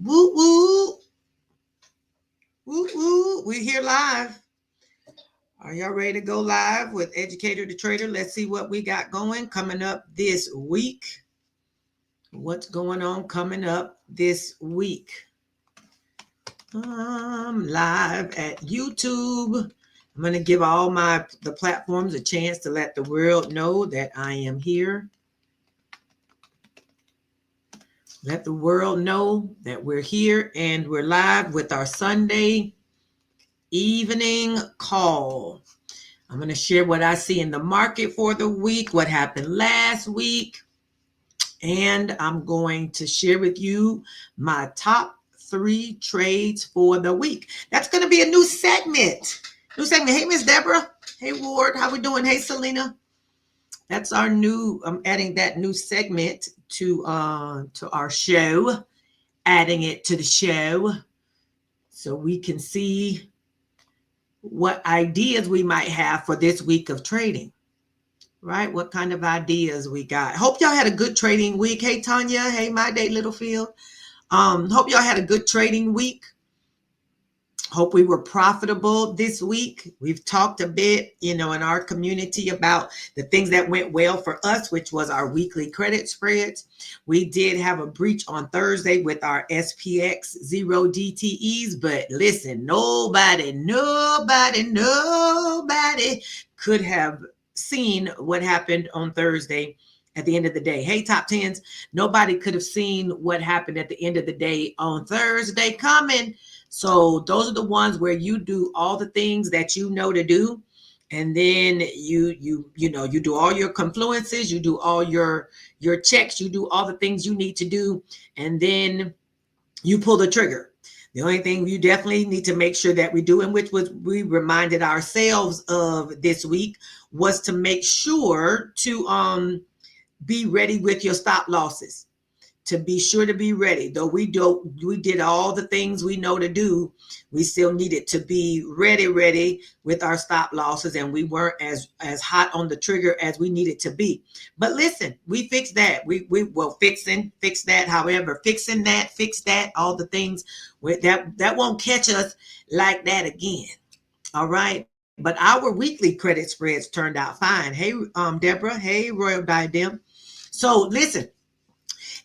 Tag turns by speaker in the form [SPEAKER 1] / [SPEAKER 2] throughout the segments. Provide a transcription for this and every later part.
[SPEAKER 1] Woo woo. Woo woo. We're here live. Are y'all ready to go live with Educator the Trader? Let's see what we got going coming up this week. What's going on coming up this week? I'm live at YouTube. I'm going to give all the platforms a chance to let the world know that I am here. Let the world know that we're here and we're live with our Sunday evening call. I'm going to share what I see in the market for the week, what happened last week, and I'm going to share with you my top 3 trades for the week. That's going to be a new segment. Hey, Miss Deborah. Hey, Ward. How we doing? Hey, Selena. That's our new, I'm adding that new segment to our show, adding it to the show so we can see what ideas we might have for this week of trading, right? What kind of ideas we got. Hope y'all had a good trading week. Hey, Tanya. Hey, My Day Littlefield. Hope y'all had a good trading week. Hope we were profitable this week. We've talked a bit, in our community about the things that went well for us, which was our weekly credit spreads. We did have a breach on Thursday with our SPX 0 DTEs, but listen, nobody could have seen what happened on Thursday at the end of the day. Hey, top tens, nobody could have seen what happened at the end of the day on Thursday coming. So those are the ones where you do all the things that you know to do. And then you do all your confluences, you do all your checks, you do all the things you need to do. And then you pull the trigger. The only thing you definitely need to make sure that we do, and which was we reminded ourselves of this week, was to make sure to be ready with your stop losses. To be sure to be ready. Though we did all the things we know to do, we still needed to be ready with our stop losses, and we weren't as hot on the trigger as we needed to be. But listen, we fixed that. We fix that. However, fix that, all the things that won't catch us like that again. All right. But our weekly credit spreads turned out fine. Hey, Deborah. Hey, Royal Diadem. So listen.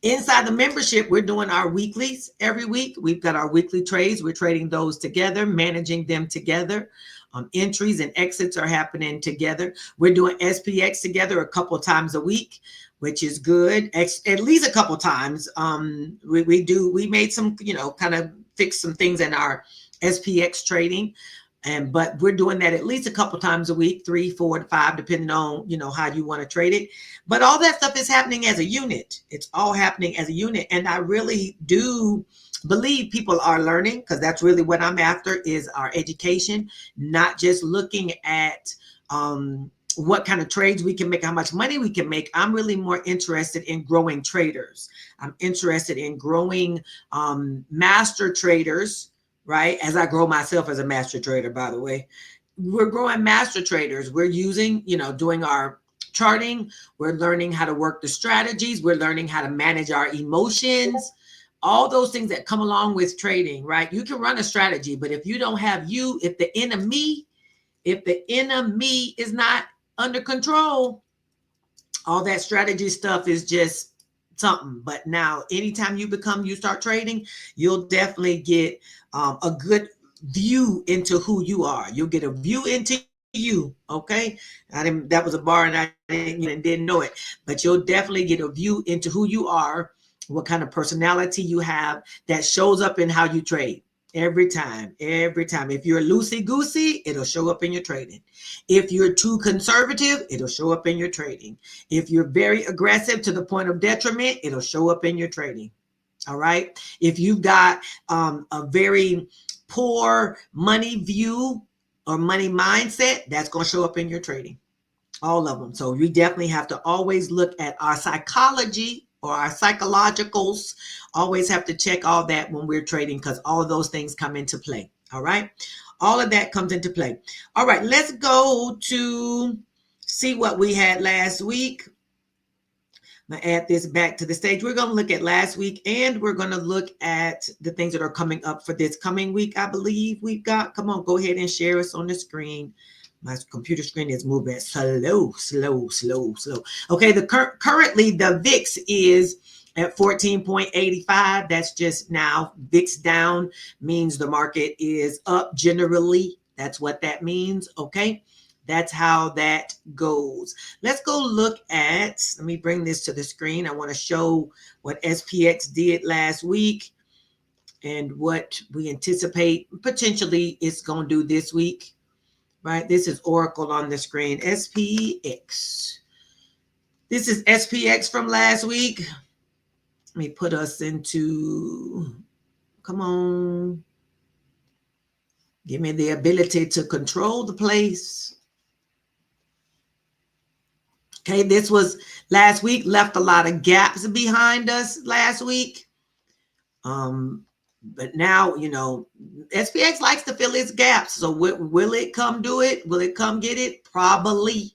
[SPEAKER 1] Inside the membership, we're doing our weeklies every week. We've got our weekly trades. We're trading those together, managing them together. Entries and exits are happening together. We're doing SPX together a couple times a week, which is good. At least a couple times. We made some, kind of fix some things in our SPX trading. But we're doing that at least a couple times a week, 3, 4 to 5, depending on, how you want to trade it. But all that stuff is happening as a unit. It's all happening as a unit. And I really do believe people are learning, because that's really what I'm after, is our education, not just looking at what kind of trades we can make, how much money we can make. I'm really more interested in growing traders. I'm interested in growing master traders, right? As I grow myself as a master trader, by the way. We're growing master traders. We're using, doing our charting. We're learning how to work the strategies. We're learning how to manage our emotions. All those things that come along with trading, right? You can run a strategy, but if you don't have if the enemy is not under control, all that strategy stuff is just something. But now, anytime you start trading, you'll definitely get a good view into who you are. You'll get a view into you. Okay. That was a bar and I didn't know it, but you'll definitely get a view into who you are, what kind of personality you have that shows up in how you trade. Every time. If you're loosey-goosey, it'll show up in your trading. If you're too conservative, it'll show up in your trading. If you're very aggressive to the point of detriment, it'll show up in your trading. All right. If you've got a very poor money view or money mindset, that's going to show up in your trading. All of them. So we definitely have to always look at our psychology or our psychologicals. Always have to check all that when we're trading, because all of those things come into play. All right. All of that comes into play. All right. Let's go to see what we had last week. I'm gonna add this back to the stage. We're gonna look at last week, and we're gonna look at the things that are coming up for this coming week. I believe we've got. Come on, go ahead and share us on the screen. My computer screen is moving slow. Okay, currently the VIX is at 14.85. That's just now. VIX down means the market is up generally. That's what that means. Okay. That's how that goes. Let's go look at, let me bring this to the screen. I want to show what SPX did last week and what we anticipate potentially it's going to do this week, right? This is Oracle on the screen, SPX. This is SPX from last week. Let me put us into, come on. Give me the ability to control the place. Okay, this was last week, left a lot of gaps behind us last week. But now, you know, SPX likes to fill its gaps. So will it come do it? Will it come get it? Probably,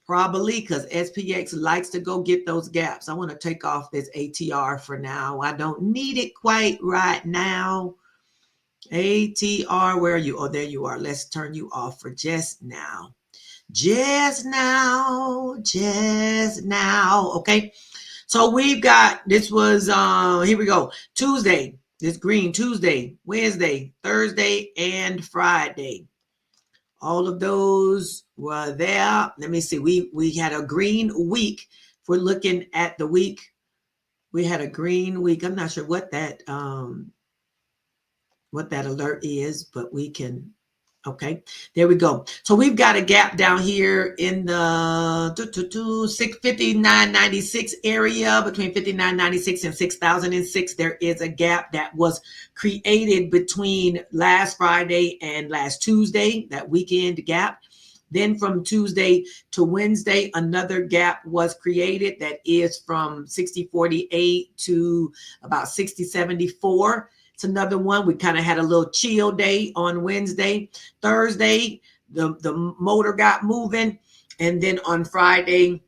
[SPEAKER 1] because SPX likes to go get those gaps. I want to take off this ATR for now. I don't need it quite right now. ATR, where are you? Oh, there you are. Let's turn you off for just now. Just now. Okay. So we've got, this was, here we go. Tuesday, this green Tuesday, Wednesday, Thursday, and Friday. All of those were there. Let me see. We had a green week. If we're looking at the week, we had a green week. I'm not sure what that alert is, but we can. Okay, there we go. So we've got a gap down here in the 59.96 area, between 59.96 and 6,006. There is a gap that was created between last Friday and last Tuesday, that weekend gap. Then from Tuesday to Wednesday, another gap was created that is from 60.48 to about 60.74. It's another one. We kind of had a little chill day on Wednesday. Thursday, the motor got moving. And then on Friday,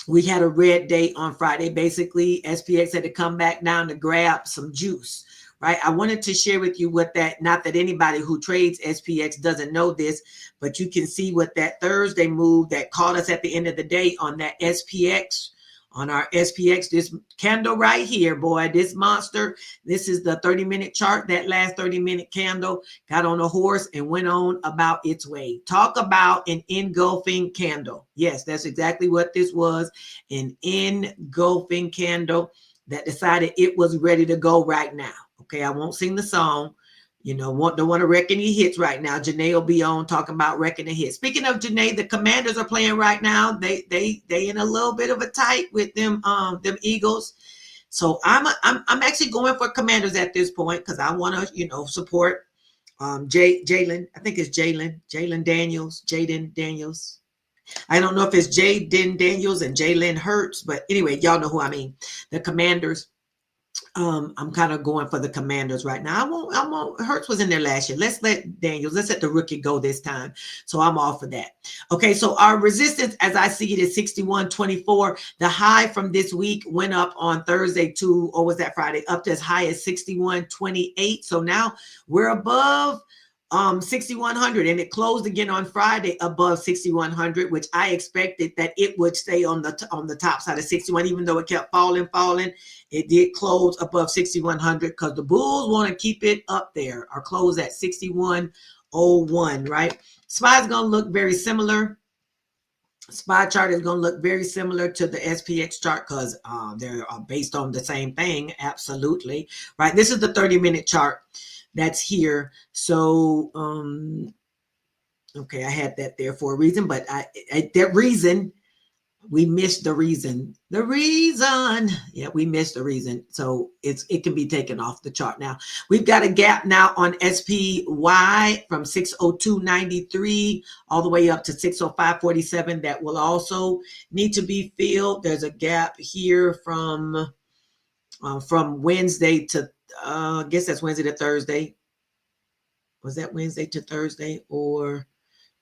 [SPEAKER 1] we had a red day on Friday. Basically, SPX had to come back down to grab some juice, right? I wanted to share with you what that, not that anybody who trades SPX doesn't know this, but you can see what that Thursday move that caught us at the end of the day on that SPX. On our SPX, this candle right here, boy, this monster, this is the 30-minute chart. That last 30-minute candle got on a horse and went on about its way. Talk about an engulfing candle. Yes, that's exactly what this was, an engulfing candle that decided it was ready to go right now. Okay, I won't sing the song. You know, don't want to wreck any hits right now. Janae will be on talking about wrecking the hits. Speaking of Janae, the Commanders are playing right now. They in a little bit of a tight with them Eagles. So I'm actually going for Commanders at this point because I want to, you know, support Jalen. I think it's Jaden Daniels. I don't know if it's Jaden Daniels and Jalen Hurts, but anyway, y'all know who I mean. The Commanders. I'm kind of going for the Commanders right now. I won't. Hurts was in there last year. Let's let the rookie go this time. So I'm all for that. Okay, so our resistance, as I see it, is 61.24. The high from this week went up on Thursday to, or was that Friday, up to as high as 61.28. So now we're above 6,100, and it closed again on Friday above 6,100, which I expected that it would stay on the top side of 61, even though it kept falling. It did close above 6,100 because the Bulls want to keep it up there, or close at 61.01, right? SPY is going to look very similar. SPY chart is going to look very similar to the SPX chart because they're based on the same thing. Absolutely, right? This is the 30-minute chart that's here. So, okay, I had that there for a reason, but that reason, we missed the reason. Yeah, we missed the reason. So it can be taken off the chart now. We've got a gap now on SPY from 602.93 all the way up to 605.47 that will also need to be filled. There's a gap here from Wednesday to I guess that's Wednesday to Thursday. Was that Wednesday to Thursday, or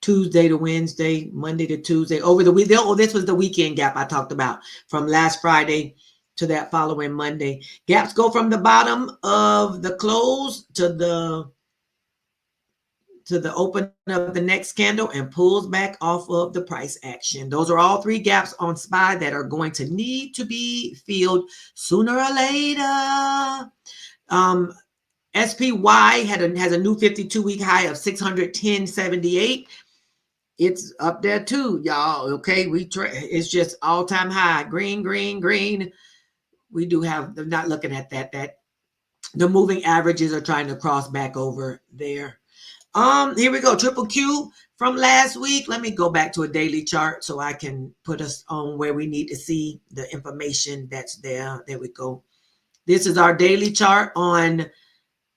[SPEAKER 1] Tuesday to Wednesday, Monday to Tuesday, over the week. Oh, this was the weekend gap I talked about from last Friday to that following Monday. Gaps go from the bottom of the close to the open of the next candle and pulls back off of the price action. Those are all three gaps on SPY that are going to need to be filled sooner or later. SPY has a new 52-week high of 610.78. It's up there too, y'all. Okay, it's just all-time high. Green, green, green. We do have. They're not looking at that. That the moving averages are trying to cross back over there. Here we go. Triple Q from last week. Let me go back to a daily chart so I can put us on where we need to see the information that's there. There we go. This is our daily chart on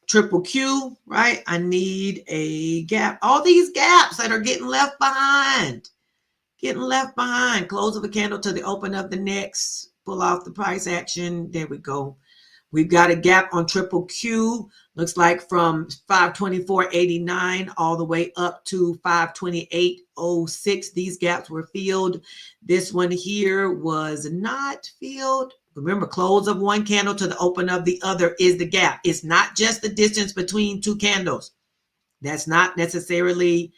[SPEAKER 1] Triple Q, right? I need a gap. All these gaps that are getting left behind. Close of a candle to the open of the next. Pull off the price action. There we go. We've got a gap on Triple Q. Looks like from 524.89 all the way up to 528.06. These gaps were filled. This one here was not filled. Remember, close of one candle to the open of the other is the gap. It's not just the distance between two candles. That's not necessarily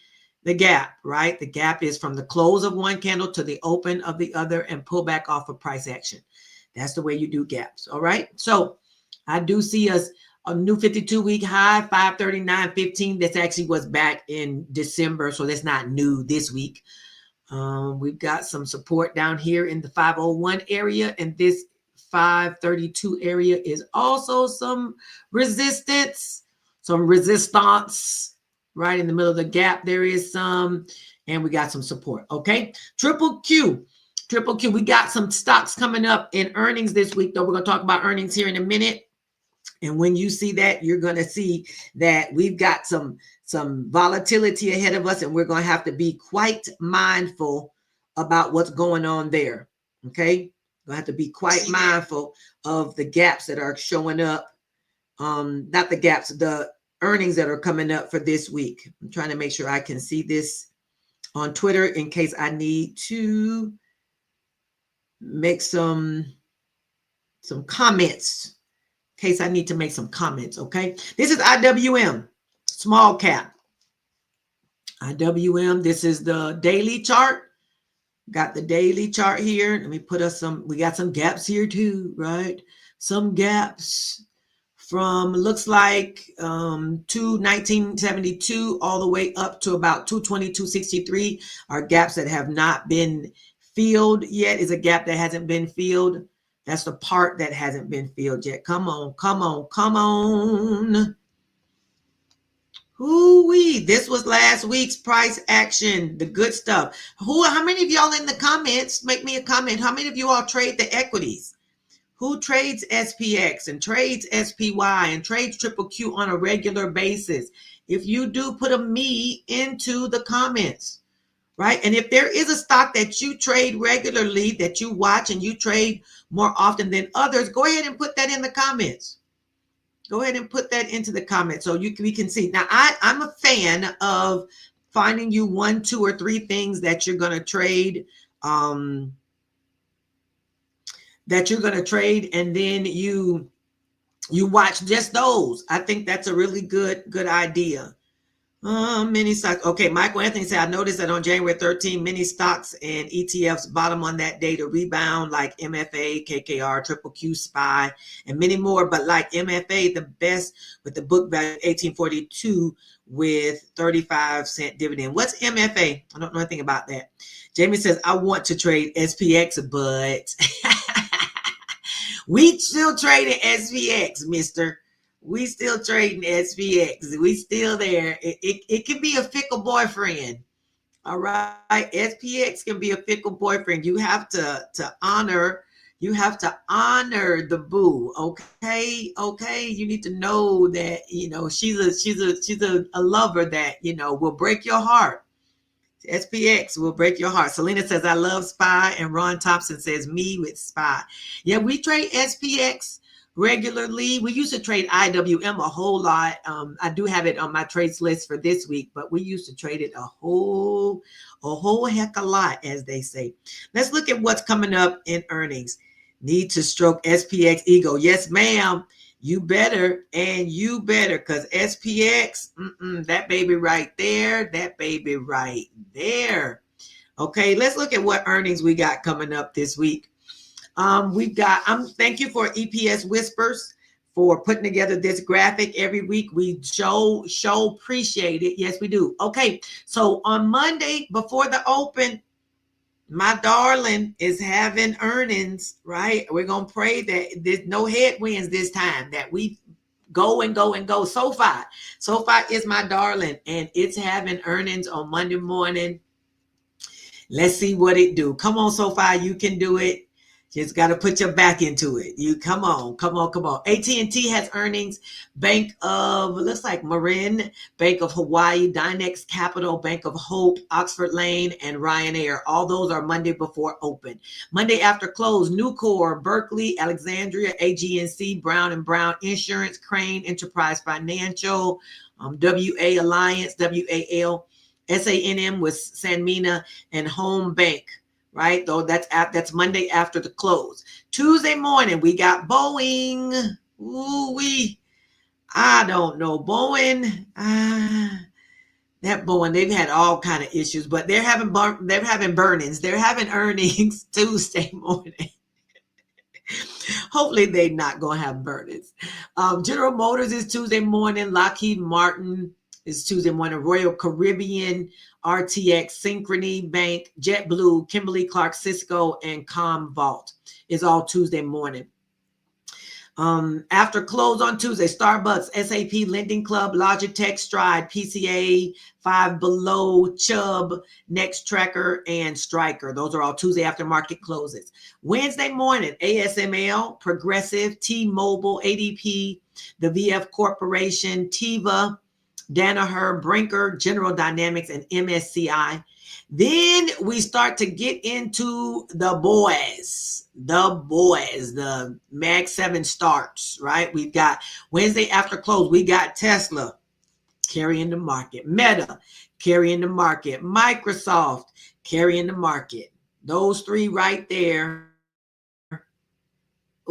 [SPEAKER 1] the gap, right? The gap is from the close of one candle to the open of the other and pull back off of price action. That's the way you do gaps, all right? So I do see a new 52-week high, 539.15. This actually was back in December, so that's not new this week. We've got some support down here in the 501 area, and this 532 area is also some resistance, right in the middle of the gap. There is some, and we got some support. Okay, Triple Q, we got some stocks coming up in earnings this week, though. We're going to talk about earnings here in a minute. And when you see that, you're going to see that we've got some volatility ahead of us, and we're going to have to be quite mindful about what's going on there. Okay, we'll have to be quite mindful of the gaps that are showing up. Not the gaps, the earnings that are coming up for this week. I'm trying to make sure I can see this on Twitter in case I need to make some comments. Okay, this is IWM, small cap. IWM, this is the daily chart. Got the daily chart here. Let me put us we got some gaps here too, right? Some gaps from, looks like 1972 all the way up to about 222.63 are gaps that have not been filled yet. Is a gap that hasn't been filled. That's the part that hasn't been filled yet. Come on. Hoo-wee. This was last week's price action, the good stuff. How many of y'all in the comments, make me a comment. How many of you all trade the equities? Who trades SPX and trades SPY and trades Triple Q on a regular basis? If you do, put a me into the comments, right? And if there is a stock that you trade regularly, that you watch and you trade more often than others, go ahead and put that in the comments. Go ahead and put that into the comments so we can see. Now, I'm a fan of finding you 1, 2, or 3 things that you're going to trade, and then you watch just those. I think that's a really good idea. Many stocks. Okay, Michael Anthony said, I noticed that on January 13, many stocks and ETFs bottom on that day to rebound, like MFA, KKR, Triple Q, SPY, and many more. But like MFA, the best with the book value 1842 with 35-cent dividend. What's MFA? I don't know anything about that. Jamie says, I want to trade SPX, but we still trading SPX, mister. We still trading SPX. We still there. It can be a fickle boyfriend. All right. SPX can be a fickle boyfriend. You have to honor the boo. Okay. You need to know that, she's a lover that, will break your heart. SPX will break your heart. Selena says, I love SPY. And Ron Thompson says, me with SPY. Yeah, we trade SPX. regularly. We used to trade IWM a whole lot. I do have it on my trades list for this week, but we used to trade it a whole heck of a lot, as they say. Let's look at what's coming up in earnings. Need to stroke SPX ego. Yes, ma'am. You better, and you better, because SPX, that baby right there, that baby right there. Okay, let's look at what earnings we got coming up this week. We've got, thank you for EPS Whispers for putting together this graphic every week. We show appreciate it. Yes, we do. Okay, so on Monday before the open, my darling is having earnings, right? We're going to pray that there's no headwinds this time, that we go and go and go. SoFi is my darling, and it's having earnings on Monday morning. Let's see what it do. Come on, SoFi, you can do it. Just got to put your back into it. You come on. AT&T has earnings. Bank of, looks like Marin, Bank of Hawaii, Dynex Capital, Bank of Hope, Oxford Lane, and Ryanair. All those are Monday before open. Monday after close, Nucor, Berkeley, Alexandria, AGNC, Brown & Brown Insurance, Crane, Enterprise Financial, WA Alliance, WAL, SANM with Sanmina, and Home Bank. Right, though that's Monday after the close. Tuesday morning we got Boeing. I don't know Boeing. That Boeing, they've had all kind of issues, but they're having burnings. They're having earnings Tuesday morning. Hopefully they're not gonna have burnings. General Motors is Tuesday morning. Lockheed Martin is Tuesday morning. Royal Caribbean, RTX, Synchrony Bank, JetBlue, Kimberly-Clark, Cisco, and Commvault is all Tuesday morning. After close on Tuesday, Starbucks, SAP, Lending Club, Logitech, Stride, PCA, Five Below, Chubb, Next Tracker, and Stryker. Those are all Tuesday after market closes. Wednesday morning, ASML, Progressive, T-Mobile, ADP, the VF Corporation, Teva, Danaher, Brinker, General Dynamics, and MSCI. Then we start to get into the boys, the Mag 7 starts, right? We've got Wednesday after close, we got Tesla carrying the market, Meta carrying the market, Microsoft carrying the market. Those three right there.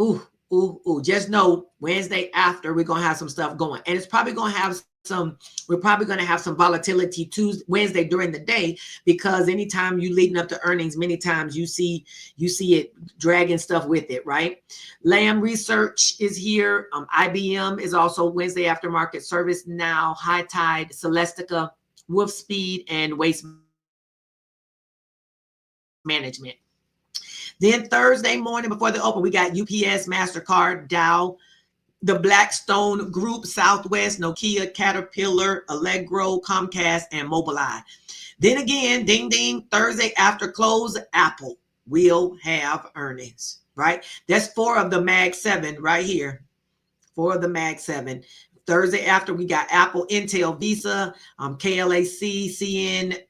[SPEAKER 1] Ooh. Just know Wednesday after we're going to have some stuff going, and it's probably going to have we're probably going to have some volatility Wednesday during the day, because anytime you leading up to earnings, many times you see it dragging stuff with it, right? Lam Research is here. IBM is also Wednesday after market. ServiceNow, High Tide, Celestica, Wolfspeed, and Waste Management. Then Thursday morning before the open, we got UPS, MasterCard, Dow, the Blackstone Group, Southwest, Nokia, Caterpillar, Allegro, Comcast, and Mobileye. Then again, ding, ding, Thursday after close, Apple will have earnings, right? That's 4 of the Mag 7 right here. 4 of the Mag 7. Thursday after, we got Apple, Intel, Visa, KLAC, CN,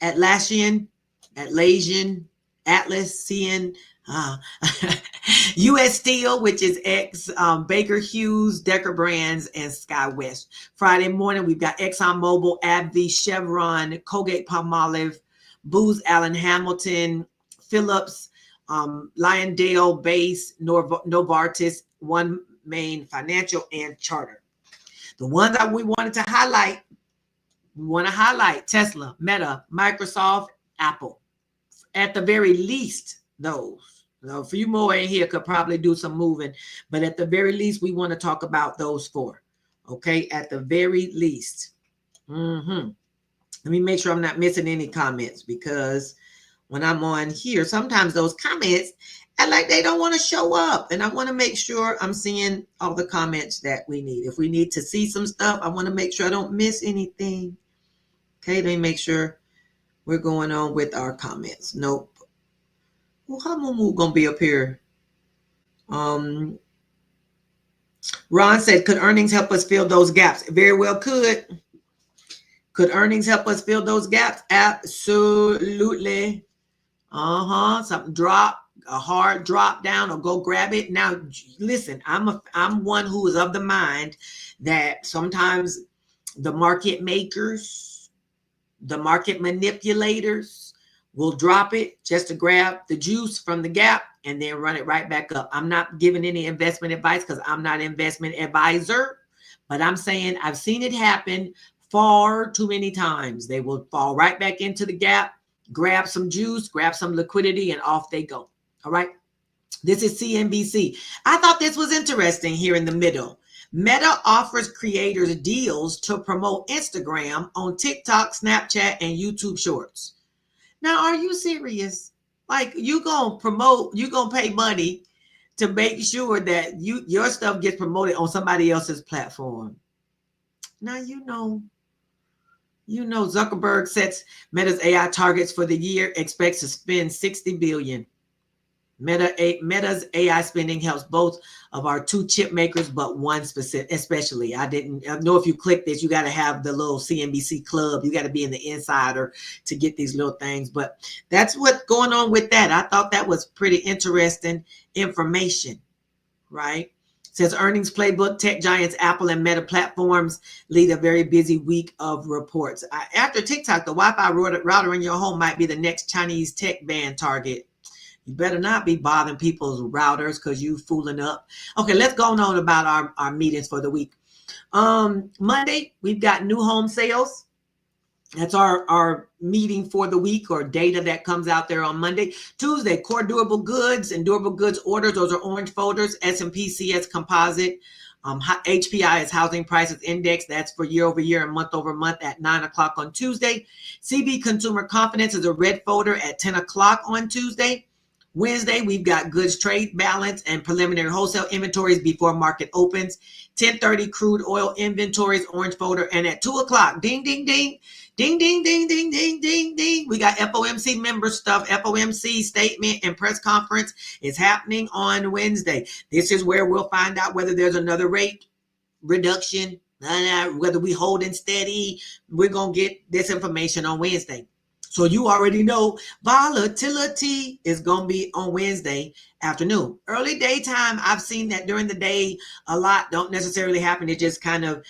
[SPEAKER 1] Atlassian, Atlas, CN, U.S. Steel, which is X, Baker Hughes, Decker Brands, and SkyWest. Friday morning, we've got ExxonMobil, AbbVie, Chevron, Colgate-Palmolive, Booz Allen Hamilton, Phillips, Lyondale Base, Novartis, One Main Financial, and Charter. The ones that we wanted to highlight, Tesla, Meta, Microsoft, Apple. At the very least, those. A few more in here could probably do some moving, but at the very least, we want to talk about those 4. Okay, at the very least. Let me make sure I'm not missing any comments, because when I'm on here, sometimes those comments act like they don't want to show up, and I want to make sure I'm seeing all the comments that we need. If we need to see some stuff, I want to make sure I don't miss anything. Okay, let me make sure we're going on with our comments. Nope. Well, how Mumu gonna be up here? Ron said, could earnings help us fill those gaps? Very well could. Could earnings help us fill those gaps? Absolutely. Something drop. a hard drop down or go grab it. Now, listen, I'm one who is of the mind that sometimes the market makers, the market manipulators will drop it just to grab the juice from the gap and then run it right back up. I'm not giving any investment advice because I'm not an investment advisor, but I'm saying I've seen it happen far too many times. They will fall right back into the gap, grab some juice, grab some liquidity, and off they go. All right. This is CNBC. I thought this was interesting here in the middle. Meta offers creators deals to promote Instagram on TikTok, Snapchat, and YouTube Shorts. Now, are you serious? Like, you gonna promote, you gonna pay money to make sure that your stuff gets promoted on somebody else's platform. Now, you know Zuckerberg sets Meta's AI targets for the year, expects to spend $60 billion. Meta's AI spending helps both of our two chip makers, but one specific, especially. I know if you click this, you got to have the little CNBC club. You got to be in the insider to get these little things. But that's what's going on with that. I thought that was pretty interesting information, right? Says earnings playbook, tech giants Apple and Meta platforms lead a very busy week of reports. After TikTok, the Wi-Fi router in your home might be the next Chinese tech ban target. You better not be bothering people's routers because you fooling up. Okay, let's go on about our meetings for the week. Monday, we've got new home sales. That's our meeting for the week, or data that comes out there on Monday. Tuesday, core durable goods and durable goods orders. Those are orange folders. S&P CS composite. HPI is housing prices index. That's for year over year and month over month at 9 o'clock on Tuesday. CB consumer confidence is a red folder at 10 o'clock on Tuesday. Wednesday, we've got goods trade balance and preliminary wholesale inventories before market opens. 10:30 crude oil inventories, orange folder. And at 2 o'clock, ding, ding, ding, ding, ding, ding, ding, ding, ding, ding. We got FOMC member stuff. FOMC statement and press conference is happening on Wednesday. This is where we'll find out whether there's another rate reduction, whether we holding steady. We're going to get this information on Wednesday. So you already know volatility is going to be on Wednesday afternoon. Early daytime, I've seen that during the day a lot don't necessarily happen. It just kind of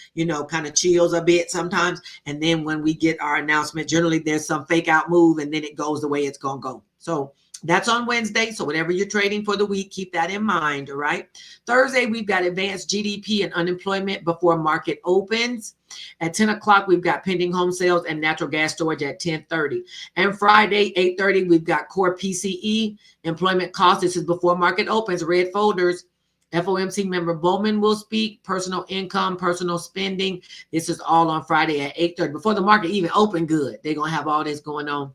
[SPEAKER 1] chills a bit sometimes. And then when we get our announcement, generally there's some fake out move and then it goes the way it's going to go. So that's on Wednesday. So whatever you're trading for the week, keep that in mind. All right. Thursday, we've got advanced GDP and unemployment before market opens. At 10 o'clock, we've got pending home sales and natural gas storage at 10:30. And Friday, 8:30, we've got core PCE, employment costs. This is before market opens, red folders. FOMC member Bowman will speak, personal income, personal spending. This is all on Friday at 8:30. Before the market even open good, they're going to have all this going on.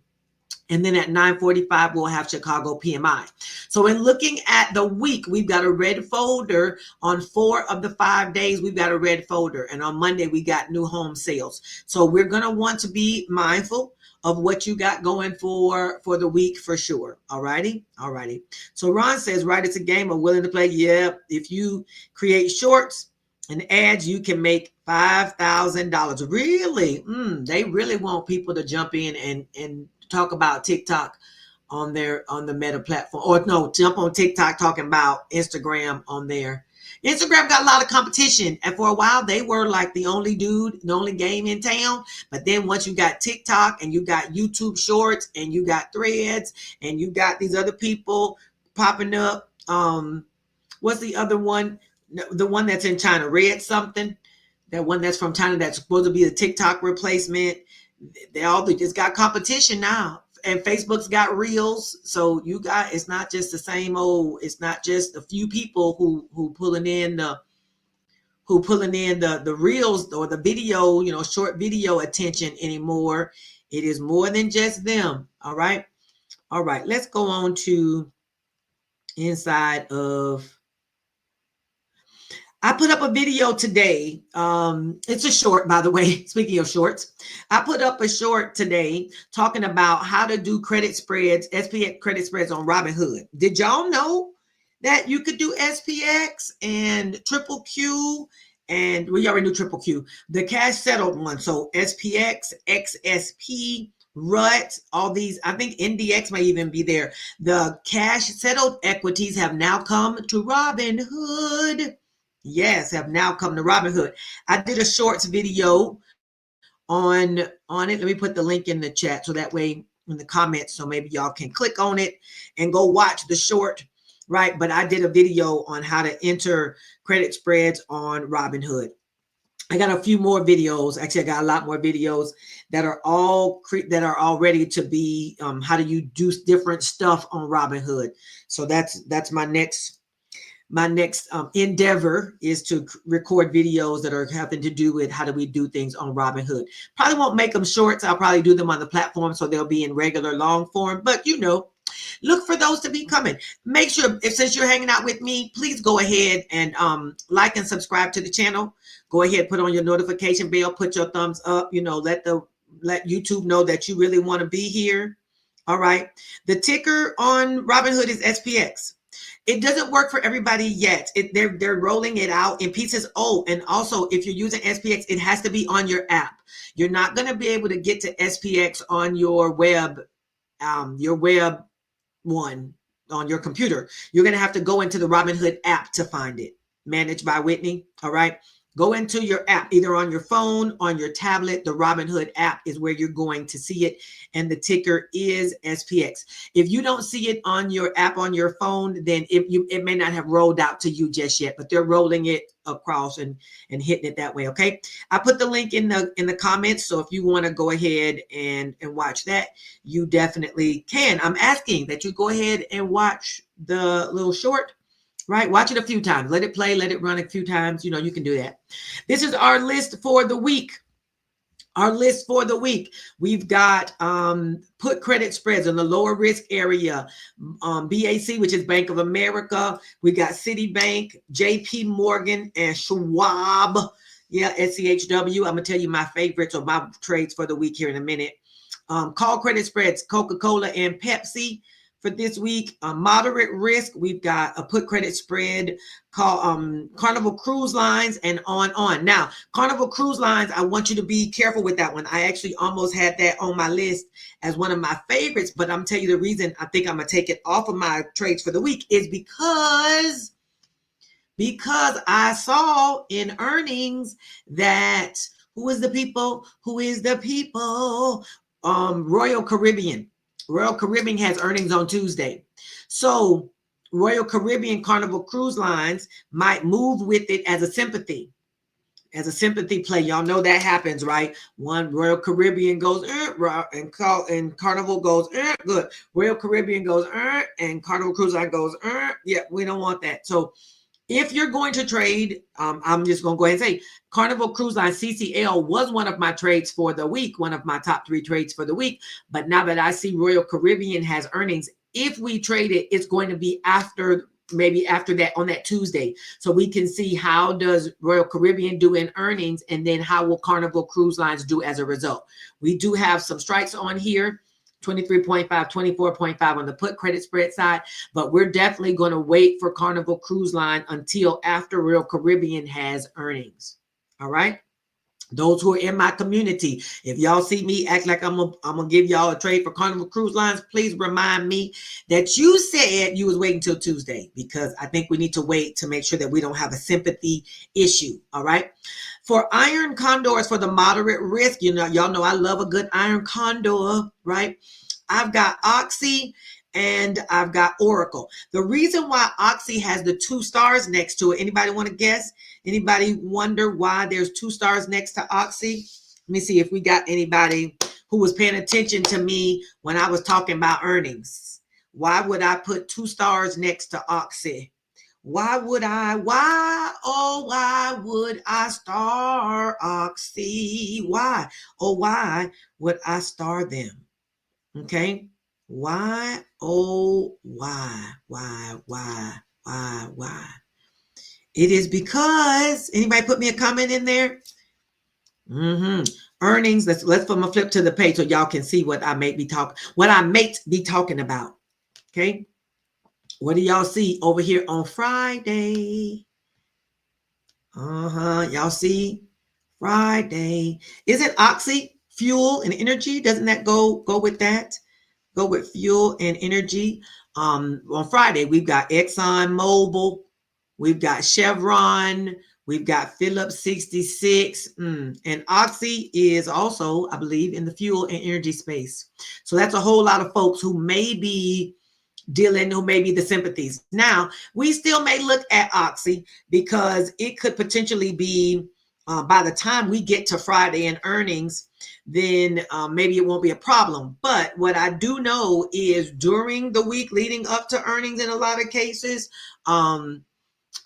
[SPEAKER 1] And then at 9:45, we'll have Chicago PMI. So in looking at the week, we've got a red folder on 4 of the 5 days. We've got a red folder. And on Monday, we got new home sales. So we're going to want to be mindful of what you got going for the week for sure. All righty. All righty. So Ron says, right, it's a game. I'm willing to play. Yeah. If you create shorts and ads, you can make $5,000. Really? They really want people to jump in and talk about TikTok on the Meta platform, or no, jump on TikTok talking about Instagram on there. Instagram got a lot of competition, and for a while they were like the only game in town. But then once you got TikTok and you got YouTube Shorts and you got Threads and you got these other people popping up. What's the other one? The one that's in China, Red something. That one that's from China that's supposed to be a TikTok replacement. They all just got competition now, and Facebook's got Reels. So it's not just the same old. It's not just a few people who pulling in the Reels or the video, short video attention anymore. It is more than just them. All right. Let's go on to inside of. I put up a video today. It's a short, by the way. Speaking of shorts, I put up a short today talking about how to do credit spreads, SPX credit spreads on Robinhood. Did y'all know that you could do SPX and triple Q? And we already knew triple Q, the cash settled one. So SPX, XSP, RUT, all these, I think NDX may even be there. The cash settled equities have now come to Robinhood. Yes, have now come to Robinhood. I did a shorts video on it. Let me put the link in the chat so that way in the comments, so maybe y'all can click on it and go watch the short, right? But I did a video on how to enter credit spreads on Robinhood. I got a few more videos. Actually, I got a lot more videos that are all ready to be how do you do different stuff on Robinhood. So that's my next endeavor, is to record videos that are having to do with how do we do things on Robinhood. Probably won't make them shorts. I'll probably do them on the platform, so they'll be in regular long form. But look for those to be coming. Make sure, since you're hanging out with me, please go ahead and like and subscribe to the channel. Go ahead, put on your notification bell, put your thumbs up. Let YouTube know that you really want to be here. All right. The ticker on Robinhood is SPX. It doesn't work for everybody yet. They're rolling it out in pieces. Oh, and also, if you're using SPX, it has to be on your app. You're not going to be able to get to SPX on your web one on your computer. You're going to have to go into the Robinhood app to find it. Managed by Whitney. All right. Go into your app, either on your phone, on your tablet. The Robinhood app is where you're going to see it. And the ticker is SPX. If you don't see it on your app on your phone, then it may not have rolled out to you just yet, but they're rolling it across and hitting it that way. Okay. I put the link in the comments. So if you want to go ahead and watch that, you definitely can. I'm asking that you go ahead and watch the little short. Right? Watch it a few times. Let it play. Let it run a few times. You can do that. This is our list for the week. We've got put credit spreads in the lower risk area. BAC, which is Bank of America. We got Citibank, JP Morgan, and Schwab. Yeah, SCHW. I'm going to tell you my favorites or my trades for the week here in a minute. Call credit spreads, Coca-Cola and Pepsi. For this week, moderate risk, we've got a put credit spread called Carnival Cruise Lines and on. Now, Carnival Cruise Lines, I want you to be careful with that one. I actually almost had that on my list as one of my favorites, but I'm telling you the reason I think I'm going to take it off of my trades for the week is because I saw in earnings that who is the people? Royal Caribbean. Royal Caribbean has earnings on Tuesday. So Royal Caribbean Carnival Cruise Lines might move with it as a sympathy play. Y'all know that happens, right? One Royal Caribbean goes and Carnival goes good. Royal Caribbean goes and Carnival Cruise Line goes yeah, we don't want that. So if you're going to trade, I'm just going to go ahead and say Carnival Cruise Line CCL was one of my trades for the week, one of my top 3 trades for the week. But now that I see Royal Caribbean has earnings, if we trade it, it's going to be maybe after that on that Tuesday. So we can see how does Royal Caribbean do in earnings, and then how will Carnival Cruise Lines do as a result. We do have some strikes on here. 23.5, 24.5 on the put credit spread side, but we're definitely going to wait for Carnival Cruise Line until after Royal Caribbean has earnings. All right. Those who are in my community, if y'all see me act like I'm gonna give y'all a trade for Carnival Cruise Lines, please remind me that you said you was waiting until Tuesday, because I think we need to wait to make sure that we don't have a sympathy issue. All right. For iron condors, for the moderate risk, y'all know I love a good iron condor, right? I've got Oxy and I've got Oracle. The reason why Oxy has the 2 stars next to it, anybody want to guess? Anybody wonder why there's 2 stars next to Oxy? Let me see if we got anybody who was paying attention to me when I was talking about earnings. Why would I put 2 stars next to Oxy? Why would I star Oxy? Why would I star them? Okay. Why? It is because, anybody put me a comment in there? Earnings. Let's flip to the page so y'all can see what I may be talking about. Okay. What do y'all see over here on Friday? Y'all see Friday. Isn't Oxy Fuel and energy, doesn't that go with that? Go with fuel and energy. On Friday, we've got Exxon Mobil, we've got Chevron, we've got Phillips 66, and Oxy is also, I believe, in the fuel and energy space. So that's a whole lot of folks who may be dealing, who may be the sympathies. Now, we still may look at Oxy because it could potentially be, by the time we get to Friday and earnings, then maybe it won't be a problem. But what I do know is during the week leading up to earnings, in a lot of cases,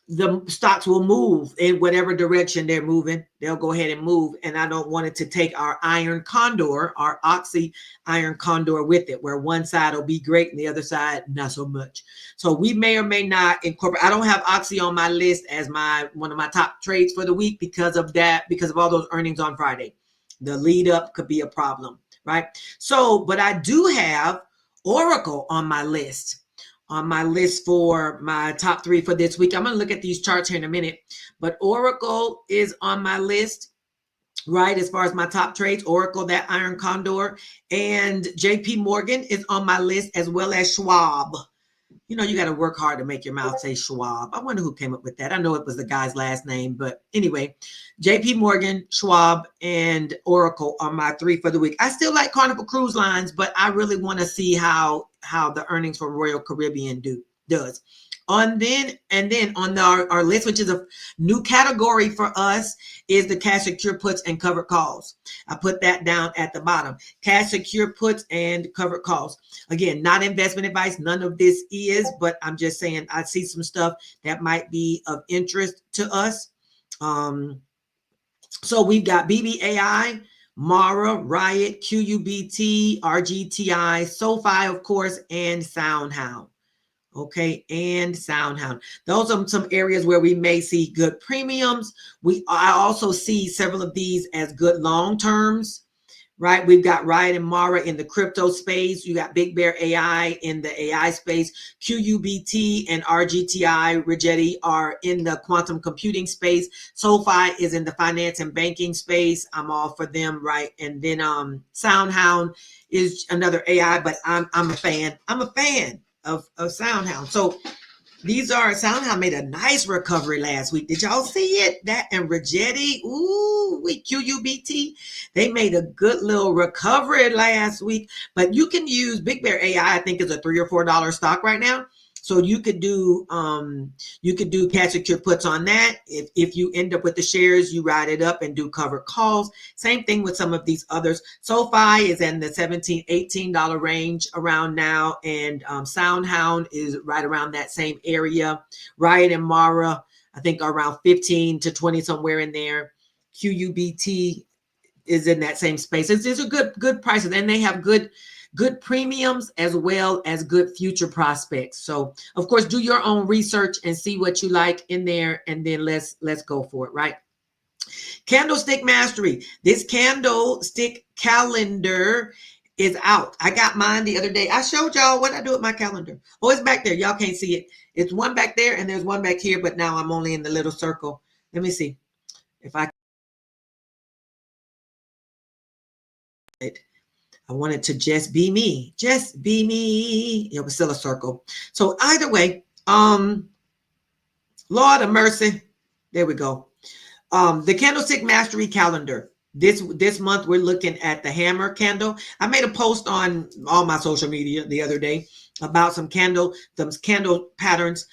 [SPEAKER 1] the stocks will move in whatever direction they're moving. They'll go ahead and move. And I don't want it to take our iron condor, our Oxy iron condor with it, where one side will be great and the other side not so much. So we may or may not incorporate. I don't have Oxy on my list as one of my top trades for the week because of that, because of all those earnings on Friday. The lead up could be a problem, right? So, but I do have Oracle on my list. For my top 3 for this week. I'm going to look at these charts here in a minute, but Oracle is on my list, right? As far as my top trades, Oracle, that iron condor, and JP Morgan is on my list, as well as Schwab. You know, you got to work hard to make your mouth say Schwab. I wonder who came up with that. I know it was the guy's last name, but anyway, JP Morgan, Schwab, and Oracle are my 3 for the week. I still like Carnival Cruise Lines, but I really want to see how the earnings from Royal Caribbean does. And then on our list, which is a new category for us, is the cash secure puts and covered calls. I put that down at the bottom. Cash secure puts and covered calls. Again, not investment advice. None of this is, but I'm just saying I see some stuff that might be of interest to us. So we've got BBAI, Mara, Riot, QUBT, RGTI, SoFi, of course, and SoundHound. Okay, and SoundHound. Those are some areas where we may see good premiums. I also see several of these as good long terms, right? We've got Riot and Mara in the crypto space. You got Big Bear AI in the AI space. QUBT and RGTI, Rigetti, are in the quantum computing space. SoFi is in the finance and banking space. I'm all for them, right? And then SoundHound is another AI, but I'm a fan. I'm a fan of SoundHound. So SoundHound made a nice recovery last week. Did y'all see it? That and Rigetti, QUBT, they made a good little recovery last week. But you can use Big Bear AI, I think is a $3 or $4 stock right now. So you could do cash secure puts on that. If you end up with the shares, you ride it up and do covered calls. Same thing with some of these others. SoFi is in the $17, $18 range around now, and SoundHound is right around that same area. Riot and Mara, I think, are around 15 to 20, somewhere in there. QUBT is in that same space. It's a good prices, and they have good premiums as well as good future prospects. So of course, do your own research and see what you like in there, and then let's go for it, right? Candlestick Mastery. This candlestick calendar is out. I got mine the other day. I showed y'all what I do with my calendar. Oh, it's back there. Y'all can't see it. It's one back there and there's one back here, but now I'm only in the little circle. Let me see if I want it to just be me. Just be me. It was still a circle. So either way, Lord of mercy. There we go. The Candlestick Mastery Calendar. This month, we're looking at the hammer candle. I made a post on all my social media the other day about some candle patterns.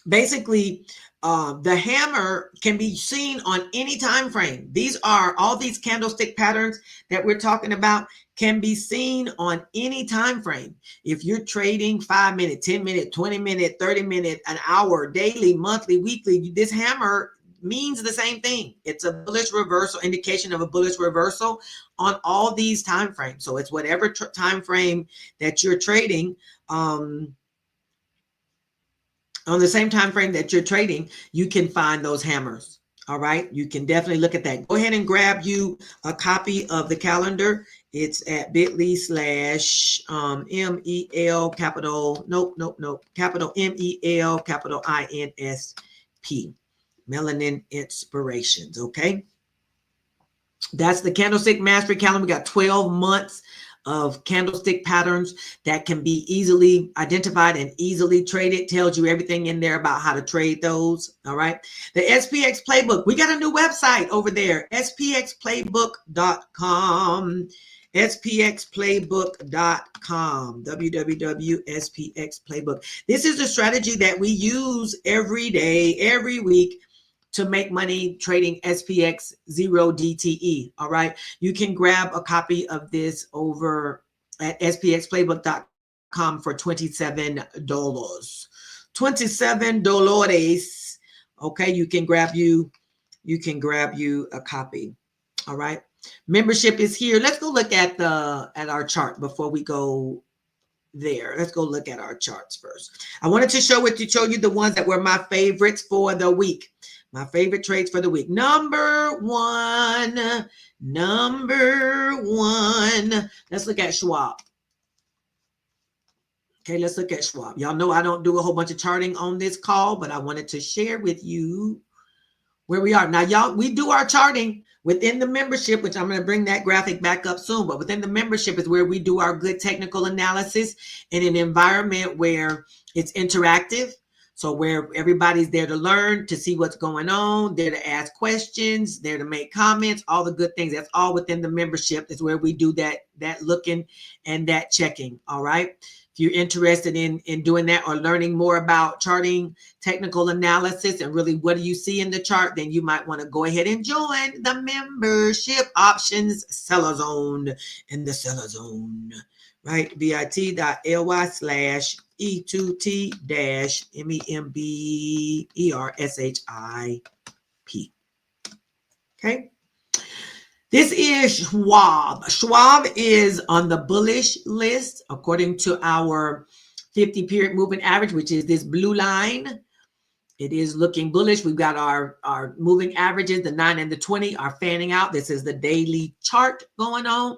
[SPEAKER 1] Basically, the hammer can be seen on any time frame. All these candlestick patterns that we're talking about can be seen on any time frame. If you're trading 5 minute, 10 minute, 20 minute, 30 minute, an hour, daily, monthly, weekly, this hammer means the same thing. It's a bullish reversal, indication of a bullish reversal on all these time frames. So it's whatever time frame that you're trading, on the same time frame that you're trading, you can find those hammers. All right, you can definitely look at that. Go ahead and grab you a copy of the calendar. It's at bit.ly/MEL capital capital MEL capital INSP, Melanin Inspirations. Okay. That's the candlestick mastery calendar. We got 12 months of candlestick patterns that can be easily identified and easily traded. Tells you everything in there about how to trade those. All right. The SPX playbook. We got a new website over there, spxplaybook.com. spxplaybook.com. www.spxplaybook. This is a strategy that we use every day, every week, to make money trading SPX 0DTE. All right. You can grab a copy of this over at spxplaybook.com for $27. $27. Okay. You can grab you a copy. All right. Membership is here. Let's go look at our chart before we go there. Let's go look at our charts first. I wanted to show you the ones that were my favorites for the week. My favorite trades for the week. Number one. Let's look at Schwab. Okay, let's look at Schwab. Y'all know I don't do a whole bunch of charting on this call, but I wanted to share with you where we are. Now, y'all, we do our charting within the membership, which I'm going to bring that graphic back up soon. But within the membership is where we do our good technical analysis in an environment where it's interactive. So where everybody's there to learn, to see what's going on, there to ask questions, there to make comments, all the good things. That's all within the membership. Is where we do that looking and that checking. All right. If you're interested in doing that or learning more about charting, technical analysis, and really what do you see in the chart, then you might want to go ahead and join the membership options seller zone in the seller zone. Right, bit.ly/E2T-MEMBERSHIP. Okay. This is Schwab. Schwab is on the bullish list according to our 50-period moving average, which is this blue line. It is looking bullish. We've got our moving averages, the 9 and the 20 are fanning out. This is the daily chart going on.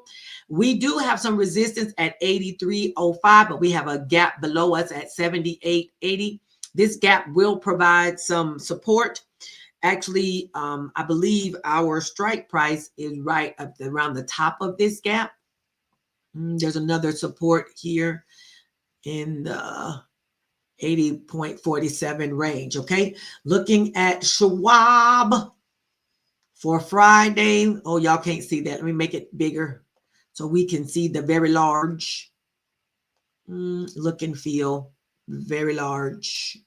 [SPEAKER 1] We do have some resistance at 83.05, but we have a gap below us at 78.80. This gap will provide some support. Actually, I believe our strike price is right up around the top of this gap. There's another support here in the 80.47 range. Okay, looking at Schwab for Friday. Oh, y'all can't see that. Let me make it bigger so we can see the very large look and feel. Very large.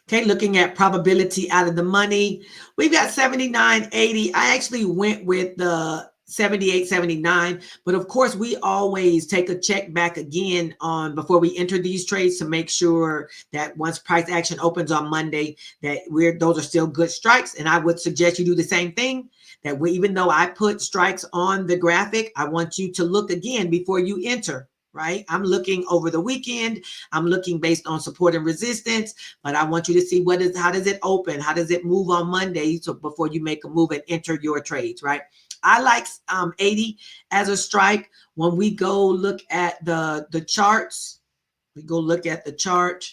[SPEAKER 1] Okay, looking at probability out of the money, we've got 79.80. I actually went with the 78.79, but of course we always take a check back again on before we enter these trades to make sure that once price action opens on Monday that those are still good strikes. And I would suggest you do the same thing, that even though I put strikes on the graphic, I want you to look again before you enter. Right? I'm looking over the weekend. I'm looking based on support and resistance, but I want you to see how does it open? How does it move on Monday? So before you make a move and enter your trades, right? I like 80 as a strike. When we go look at the charts, we go look at the chart.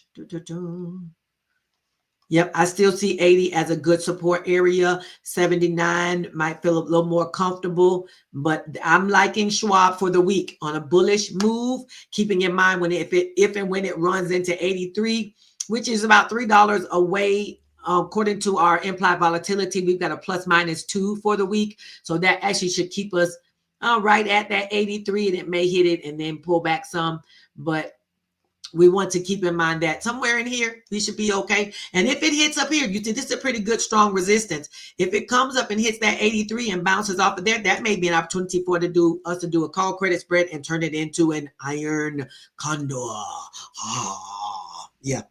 [SPEAKER 1] Yep, I still see 80 as a good support area. 79 might feel a little more comfortable, but I'm liking Schwab for the week on a bullish move, keeping in mind if and when it runs into 83, which is about $3 away. According to our implied volatility, we've got a ±2 for the week. So that actually should keep us right at that 83, and it may hit it and then pull back some. But we want to keep in mind that somewhere in here, we should be okay. And if it hits up here, you think this is a pretty good, strong resistance. If it comes up and hits that 83 and bounces off of there, that may be an opportunity for us to do a call credit spread and turn it into an iron condor. Yeah.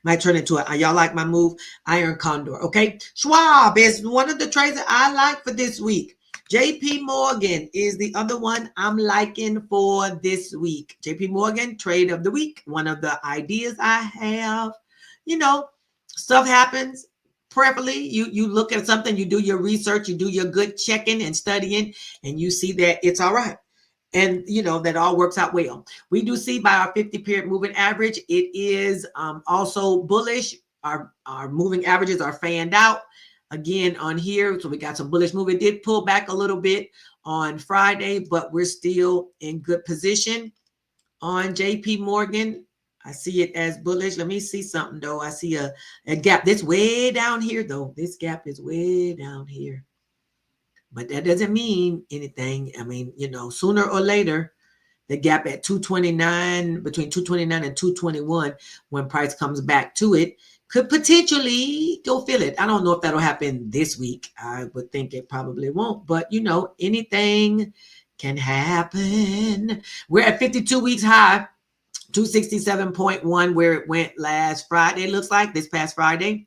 [SPEAKER 1] Might turn into y'all like my move? Iron condor. Okay. Schwab is one of the trades that I like for this week. JP Morgan is the other one I'm liking for this week. JP Morgan, trade of the week. One of the ideas I have, stuff happens. Preferably, you look at something, you do your research, you do your good checking and studying, and you see that it's all right. And, that all works out well. We do see by our 50-period moving average, it is also bullish. Our moving averages are fanned out. again on here. So we got some bullish move. It did pull back a little bit on Friday, but we're still in good position on JP Morgan. I see it as bullish. Let me see something though. I see a gap. This way down here though. This gap is way down here. But that doesn't mean anything. I mean, sooner or later, the gap at 229, between 229 and 221, when price comes back to it, could potentially go fill it. I don't know if that'll happen this week. I would think it probably won't. But, anything can happen. We're at 52 weeks high, 267.1, where it went last Friday, looks like, this past Friday.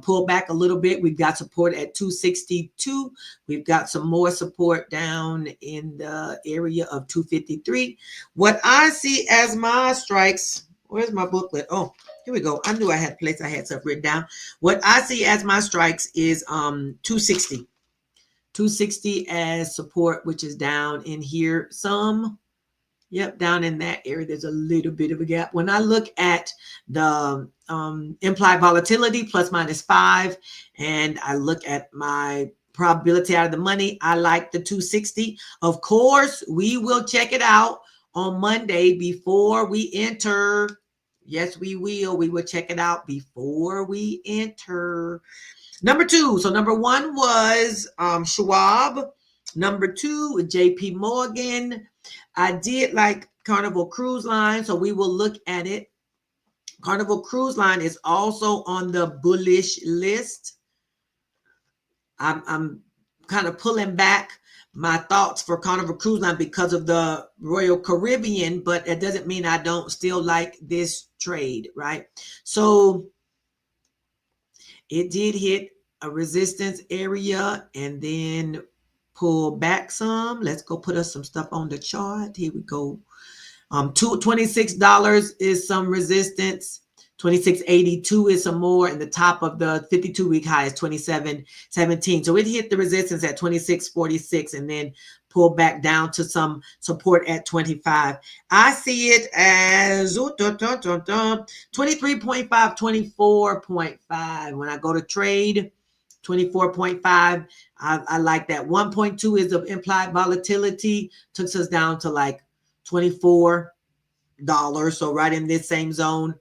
[SPEAKER 1] Pull back a little bit. We've got support at 262. We've got some more support down in the area of 253. What I see as my strikes, where's my booklet? Oh, here we go. I knew I had a place I had stuff written down. What I see as my strikes is 260. 260 as support, which is down in here some. Yep, down in that area, there's a little bit of a gap. When I look at the implied volatility, plus minus 5, and I look at my probability out of the money, I like the 260. Of course, we will check it out on Monday before we enter. Yes, we will. We will check it out before we enter. Number 2. So number 1 was Schwab. Number 2, JP Morgan. I did like Carnival Cruise Line, so we will look at it. Carnival Cruise Line is also on the bullish list. I'm kind of pulling back my thoughts for Carnival Cruise Line because of the Royal Caribbean, but it doesn't mean I don't still like this trade, right? So it did hit a resistance area and then pull back some. Let's go put us some stuff on the chart. Here we go. $26 is some resistance. 26.82 is some more, and the top of the 52-week high is 27.17. So it hit the resistance at 26.46 and then pulled back down to some support at 25. I see it as 23.5, 24.5. When I go to trade, 24.5. I like that. 1.2 is the implied volatility. Took us down to like $24. So right in this same zone.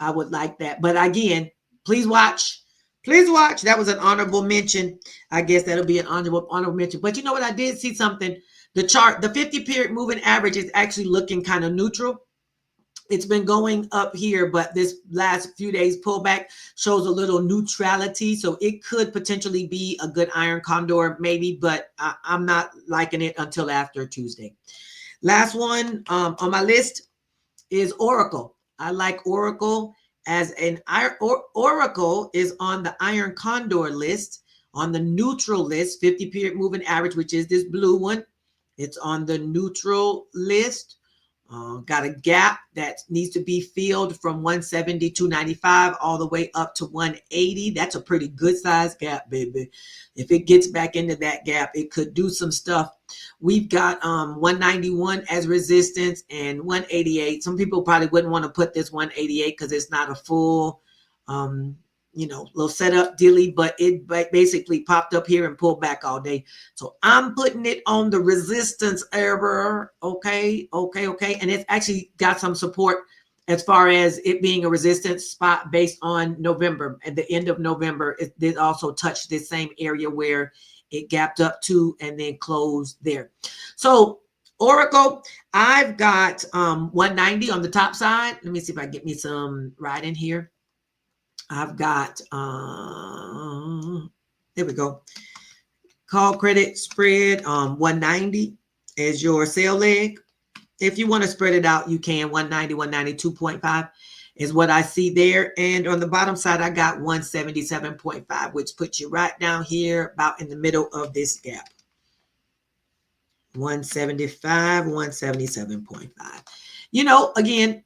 [SPEAKER 1] I would like that. But again, please watch. Please watch. That was an honorable mention. I guess that'll be an honorable mention. But you know what? I did see something. The chart, the 50-period moving average is actually looking kind of neutral. It's been going up here, but this last few days pullback shows a little neutrality. So it could potentially be a good iron condor, maybe, but I'm not liking it until after Tuesday. Last one on my list is Oracle. I like Oracle as an Oracle is on the iron condor list, on the neutral list, 50-period moving average, which is this blue one. It's on the neutral list. Got a gap that needs to be filled from 170, 295 all the way up to 180. That's a pretty good size gap, baby. If it gets back into that gap, it could do some stuff. We've got 191 as resistance and 188. Some people probably wouldn't want to put this 188 because it's not a full little setup dilly, but it basically popped up here and pulled back all day. So I'm putting it on the resistance area. Okay. And it's actually got some support as far as it being a resistance spot based on November. At the end of November, it did also touch this same area where it gapped up to and then closed there. So Oracle, I've got 190 on the top side. Let me see if I get me some right in here. I've got, there we go. Call credit spread 190 as your sell leg. If you want to spread it out, you can. 190, 192.5 is what I see there. And on the bottom side, I got 177.5, which puts you right down here about in the middle of this gap. 175, 177.5. Again,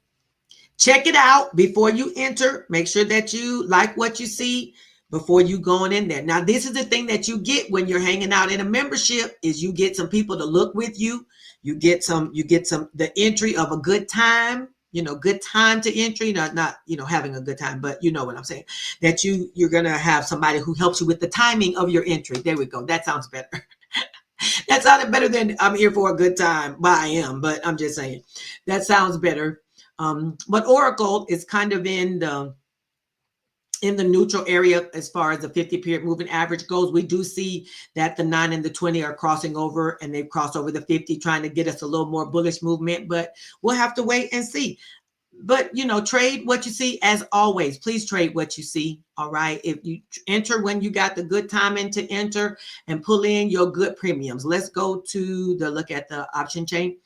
[SPEAKER 1] check it out before you enter. Make sure that you like what you see before you going in there. Now, this is the thing that you get when you're hanging out in a membership is you get some people to look with you. You get the entry of a good time. good time to entry, not having a good time, but you know what I'm saying, that you're going to have somebody who helps you with the timing of your entry. There we go. That sounds better. That sounded better than I'm here for a good time. Well, I am, but I'm just saying that sounds better. But Oracle is kind of in the neutral area as far as the 50-period moving average goes. We do see that the 9 and the 20 are crossing over, and they've crossed over the 50, trying to get us a little more bullish movement, but we'll have to wait and see. But, trade what you see as always. Please trade what you see. All right. If you enter when you got the good timing to enter and pull in your good premiums. Let's go to look at the option chain.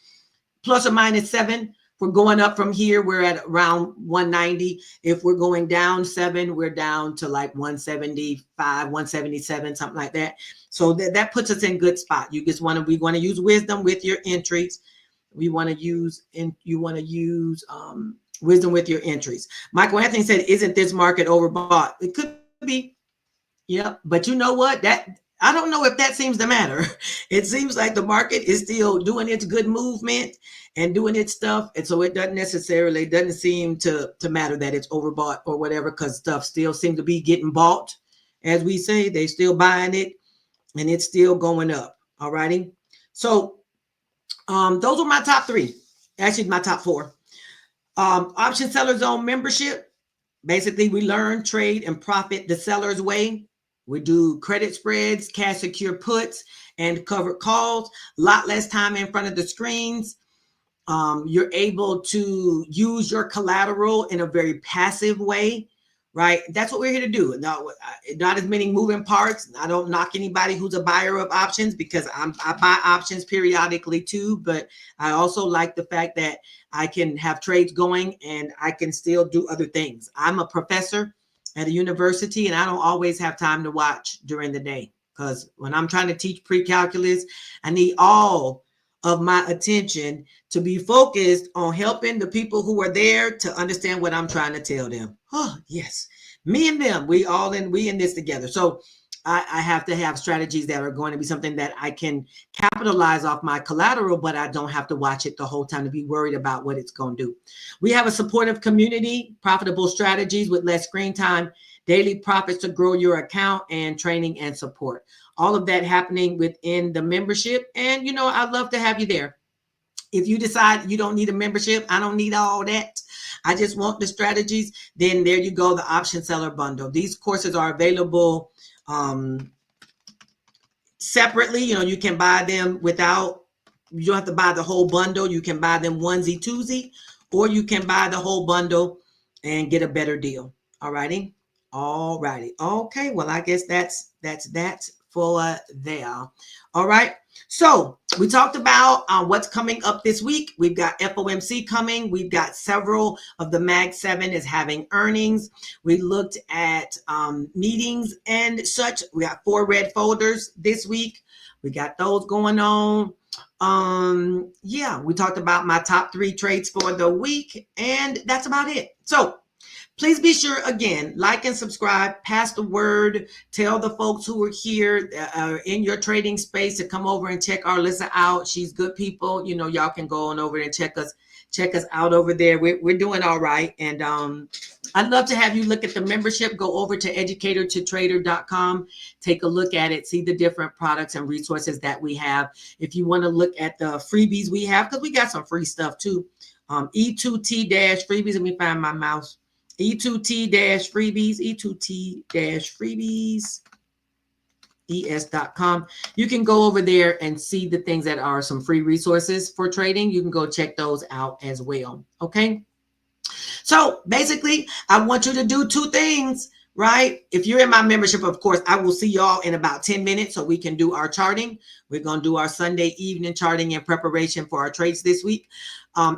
[SPEAKER 1] Plus or minus 7. We're going up from here. We're at around 190. If we're going down 7, we're down to like 175, 177, something like that. So that puts us in good spot. We want to use wisdom with your entries. You want to use wisdom with your entries. Michael Anthony said, "Isn't this market overbought?" It could be. Yeah, but you know what? I don't know if that seems to matter. It seems like the market is still doing its good movement and doing its stuff. And so it doesn't seem to matter that it's overbought or whatever, because stuff still seems to be getting bought. As we say, they still buying it and it's still going up. All righty. So those are my top 3. Actually, my top 4. Option Seller Zone membership. Basically, we learn, trade, and profit the seller's way. We do credit spreads, cash secure puts, and covered calls. A lot less time in front of the screens. You're able to use your collateral in a very passive way, right? That's what we're here to do. Not as many moving parts. I don't knock anybody who's a buyer of options, because I buy options periodically too, but I also like the fact that I can have trades going and I can still do other things. I'm a professor at a university, and I don't always have time to watch during the day, because when I'm trying to teach pre-calculus, I need all of my attention to be focused on helping the people who are there to understand what I'm trying to tell them. Oh, yes. Me and them, we in this together. So I have to have strategies that are going to be something that I can capitalize off my collateral, but I don't have to watch it the whole time to be worried about what it's going to do. We have a supportive community, profitable strategies with less screen time, daily profits to grow your account, and training and support. All of that happening within the membership. And, I'd love to have you there. If you decide you don't need a membership, I don't need all that, I just want the strategies, then there you go, the Option Seller Bundle. These courses are available separately. You can buy them you don't have to buy the whole bundle. You can buy them onesie twosie, or you can buy the whole bundle and get a better deal. All righty. Okay. Well, I guess that's for there. All right. So we talked about what's coming up this week. We've got FOMC coming. We've got several of the Mag 7 is having earnings. We looked at meetings and such. We got 4 red folders this week. We got those going on. We talked about my top 3 trades for the week, and that's about it. So please be sure, again, like and subscribe, pass the word, tell the folks who are here in your trading space to come over and check Arlissa out. She's good people. Y'all can go on over and check us out over there. We're doing all right. And I'd love to have you look at the membership. Go over to educatortotrader.com, take a look at it, see the different products and resources that we have. If you want to look at the freebies we have, because we got some free stuff too. E2T-freebies. Let me find my mouse. E2T-freebies, E2T-freebies, es.com. You can go over there and see the things that are some free resources for trading. You can go check those out as well. Okay. So basically, I want you to do 2 things, right? If you're in my membership, of course, I will see y'all in about 10 minutes so we can do our charting. We're going to do our Sunday evening charting in preparation for our trades this week.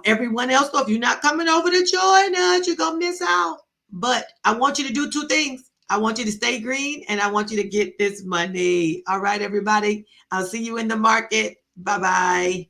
[SPEAKER 1] Everyone else, though, if you're not coming over to join us, you're going to miss out. But I want you to do 2 things. I want you to stay green, and I want you to get this money. All right, everybody. I'll see you in the market. Bye-bye.